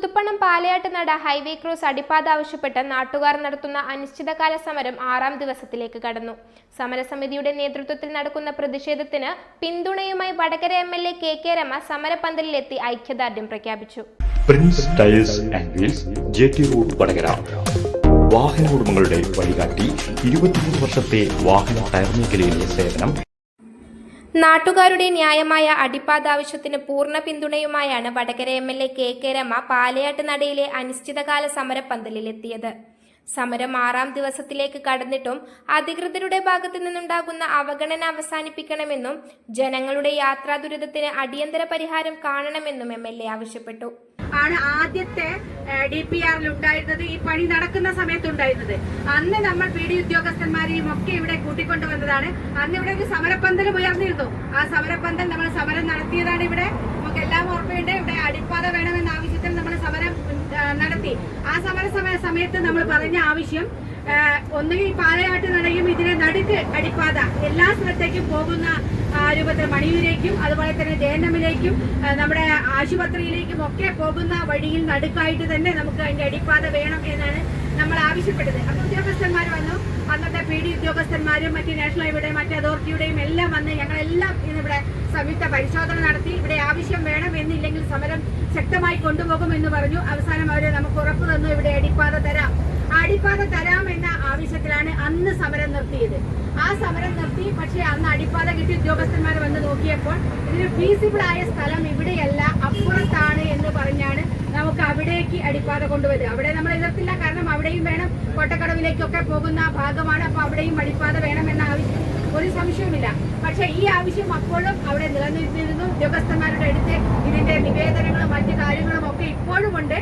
പുതുപ്പണം പാലയാട്ട് നട highway cross അടിപ്പാത ആവശ്യപ്പെട്ട് നാട്ടുകാർ നടത്തുന്ന അനിശ്ചിതകാല സമരം 6ാം ദിവസത്തിലേക്ക് കടന്നു. സമരസമിതിയുടെ നേതൃത്വത്തിൽ നടക്കുന്ന പ്രതിഷേധത്തിന് പിന്തുണയുമായി വടകര MLA KK രമ സമരപന്തലിലെത്തി ഐക്യദാർഢ്യം പ്രഖ്യാപിച്ചു. Prince tyres and wheels, JT road, Vadakara. വാഹന ഉടമകളുടെ വഴികാട്ടി, 23 വർഷത്തെ വാഹന ടയർ മേഖലയിലെ സേവനം. നാട്ടുകാരുടെ ന്യായമായ അടിപ്പാത ആവശ്യത്തിന് പൂർണ്ണ പിന്തുണയുമായാണ് വടകര MLA KK രമ പാലയാട്ട് നടയിലെ അനിശ്ചിതകാല സമരപന്തലിലെത്തിയത്. സമരം 6ാം ദിവസത്തിലേക്ക് കടന്നിട്ടും അധികൃതരുടെ ഭാഗത്തു നിന്നുണ്ടാകുന്ന അവഗണന അവസാനിപ്പിക്കണമെന്നും ജനങ്ങളുടെ യാത്രാ ദുരിതത്തിന് അടിയന്തര പരിഹാരം കാണണമെന്നും MLA ആവശ്യപ്പെട്ടു. ആണ് ആദ്യത്തെ DPR ഉണ്ടായിരുന്നത്, ഈ പണി നടക്കുന്ന സമയത്തുണ്ടായിരുന്നത്. അന്ന് നമ്മൾ PD ഉദ്യോഗസ്ഥന്മാരെയും ഒക്കെ ഇവിടെ കൂട്ടിക്കൊണ്ടുവന്നതാണ്. അന്ന് ഇവിടെ ഒരു സമരപ്പന്തലും ഉയർന്നിരുന്നു. ആ സമരപ്പന്തൽ നമ്മൾ സമരം നടത്തിയതാണ്. ഇവിടെ നമുക്ക് എല്ലാം ഓർമ്മയുണ്ട്. ഇവിടെ അടിപ്പാത വേണമെന്ന ആവശ്യത്തിൽ നമ്മൾ സമരം നടത്തി. ആ സമയത്ത് നമ്മൾ പറഞ്ഞ ആവശ്യം ഒന്നുകിൽ പാലയാട്ട് നടയും ഇതിനെ നടുക്ക് അടിപ്പാത എല്ലാ സ്ഥലത്തേക്കും പോകുന്ന രൂപത്തിൽ മണിയൂരേക്കും അതുപോലെ തന്നെ JNM-ലേക്കും നമ്മുടെ ആശുപത്രിയിലേക്കും ഒക്കെ പോകുന്ന വഴിയിൽ നടുക്കായിട്ട് തന്നെ നമുക്ക് അതിന്റെ അടിപ്പാത വേണം എന്നാണ് നമ്മൾ ആവശ്യപ്പെട്ടത്. അപ്പോൾ ഉദ്യോഗസ്ഥന്മാർ വന്നു. അന്നത്തെ PD ഉദ്യോഗസ്ഥന്മാരും മറ്റ് നാഷണൽ ഹൈവേയുടെയും മറ്റ് അതോറിറ്റിയുടെയും എല്ലാം വന്ന് ഞങ്ങളെല്ലാം ഇന്നിവിടെ സംയുക്ത പരിശോധന നടത്തി. ഇവിടെ ആവശ്യം വേണം, എന്നില്ലെങ്കിൽ സമരം ശക്തമായി കൊണ്ടുപോകുമെന്ന് പറഞ്ഞു. അവസാനം അവർ നമുക്ക് ഉറപ്പ് തന്നു, ഇവിടെ അടിപ്പാത തരാം. അടിപ്പാത തരാം എന്ന ആവശ്യത്തിലാണ് അന്ന് സമരം നിർത്തിയത്. ആ സമരം നിർത്തി. പക്ഷേ അന്ന് അടിപ്പാത കിട്ടി ഉദ്യോഗസ്ഥന്മാർ വന്ന് നോക്കിയപ്പോൾ ഇതിന് ഫീസിബിൾ ആയ സ്ഥലം ഇവിടെയല്ല, അപ്പുറത്താണ് എന്ന് പറഞ്ഞാണ് നമുക്ക് അവിടേക്ക് അടിപ്പാത കൊണ്ടുവരിക. അവിടെ നമ്മൾ എതിർത്തില്ല, കാരണം അവിടെയും വേണം, കൊട്ടക്കടവിലേക്കൊക്കെ പോകുന്ന ഭാഗമാണ്. അപ്പൊ അവിടെയും അടിപ്പാത വേണമെന്ന ആവശ്യം ഒരു സംശയവുമില്ല. പക്ഷെ ഈ ആവശ്യം അപ്പോഴും അവിടെ നിലനിന്നിരുന്നു. ഉദ്യോഗസ്ഥന്മാരുടെ അടുത്ത് ഇതിന്റെ നിവേദനങ്ങളും മറ്റു കാര്യങ്ങളും ഒക്കെ ഇപ്പോഴും ഉണ്ട്.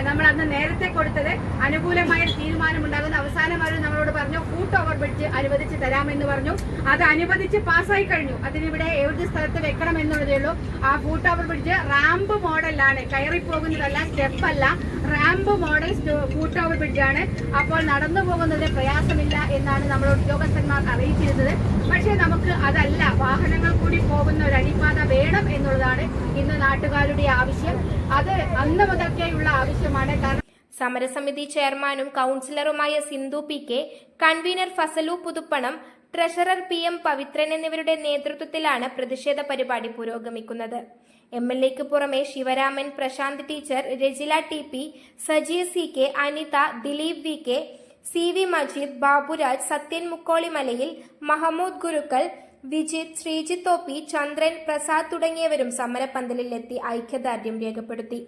നമ്മൾ അന്ന് നേരത്തെ കൊടുത്തത് അനുകൂലമായ തീരുമാനമുണ്ടാകുന്ന അവസാനം അവർ നമ്മളോട് പറഞ്ഞു ഫൂട്ട് ഓവർ ബ്രിഡ്ജ് അനുവദിച്ച് തരാമെന്ന് പറഞ്ഞു. അത് അനുവദിച്ച് പാസ്സായി കഴിഞ്ഞു. അതിനിവിടെ ഏത് സ്ഥലത്ത് വെക്കണം എന്നുള്ളതേ ഉള്ളൂ. ആ ഫൂട്ട് ഓവർ ബ്രിഡ്ജ് റാമ്പ് മോഡലാണ്, കയറിപ്പോകുന്നതല്ല, സ്റ്റെപ്പ് അല്ല, റാമ്പ് മോഡൽ ഫൂട്ട് ഓവർ ബ്രിഡ്ജാണ്. അപ്പോൾ നടന്നു പോകുന്നതിന് പ്രയാസമില്ല എന്നാണ് നമ്മളോട് ഉദ്യോഗസ്ഥന്മാർ അറിയിച്ചിരുന്നത്. പക്ഷേ നമുക്ക് അതല്ല, വാഹനങ്ങൾ കൂടി പോകുന്ന ഒരു അടിപ്പാത വേണം എന്നുള്ളതാണ് ഇന്ന് നാട്ടുകാരുടെ ആവശ്യം. അത് അന്ന് മുതൽക്കേയുള്ള ആവശ്യമാണ്. കാരണം സമരസമിതി ചെയർമാനും കൗൺസിലറുമായ Sindhu PK, convener Fasalu Puthuppanam, treasurer PM Pavithran എന്നിവരുടെ നേതൃത്വത്തിലാണ് പ്രതിഷേധ പരിപാടി പുരോഗമിക്കുന്നത്. MLAക്ക് പുറമെ Sivaraman, Prasanth teacher, Rajila TP, Saji CK, Anitha, Dileep VK, CV Majeed, Baburaj, Sathyan മുക്കോളിമലയിൽ, മഹമ്മൂദ് ഗുരുക്കൽ, വിജിത്, ശ്രീജിത്ത് OP, ചന്ദ്രൻ, പ്രസാദ് തുടങ്ങിയവരും സമരപന്തലിലെത്തി ഐക്യദാർഢ്യം രേഖപ്പെടുത്തി.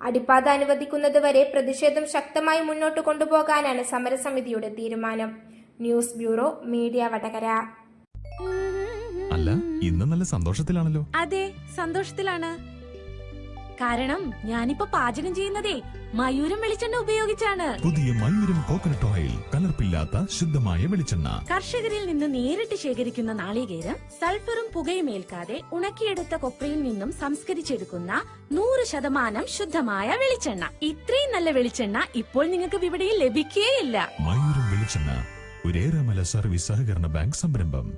അടിപ്പാത അനുവദിക്കുന്നതുവരെ പ്രതിഷേധം ശക്തമായി മുന്നോട്ട് കൊണ്ടുപോകാനാണ് സമരസമിതിയുടെ തീരുമാനം. News bureau, media, Vadakara. അല്ല, ഇന്ന് നല്ല സന്തോഷത്തിലാണല്ലോ. അതെ, സന്തോഷത്തിലാണ്. കാരണം ഞാനിപ്പോ പാചകം ചെയ്യുന്നതേ മയൂരം വെളിച്ചെണ്ണ ഉപയോഗിച്ചാണ്. പുതിയ മയൂരം കോക്കനട്ട് ഓയിൽ, കലർപ്പില്ലാത്ത ശുദ്ധമായ വെളിച്ചെണ്ണ. കർഷകരിൽ നിന്ന് നേരിട്ട് ശേഖരിക്കുന്ന നാളികേരം സൾഫറും പുകയും ഏൽക്കാതെ ഉണക്കിയെടുത്ത കൊപ്രയിൽ നിന്നും സംസ്കരിച്ചെടുക്കുന്ന 100% ശുദ്ധമായ വെളിച്ചെണ്ണ. ഇത്രയും നല്ല വെളിച്ചെണ്ണ ഇപ്പോൾ നിങ്ങൾക്ക് വിപണിയിൽ ലഭിക്കുകയില്ല. മയൂരം വെളിച്ചെണ്ണ, ഒരു ഏറെമല സർവീസ് സഹകരണ ബാങ്ക് സംരംഭം.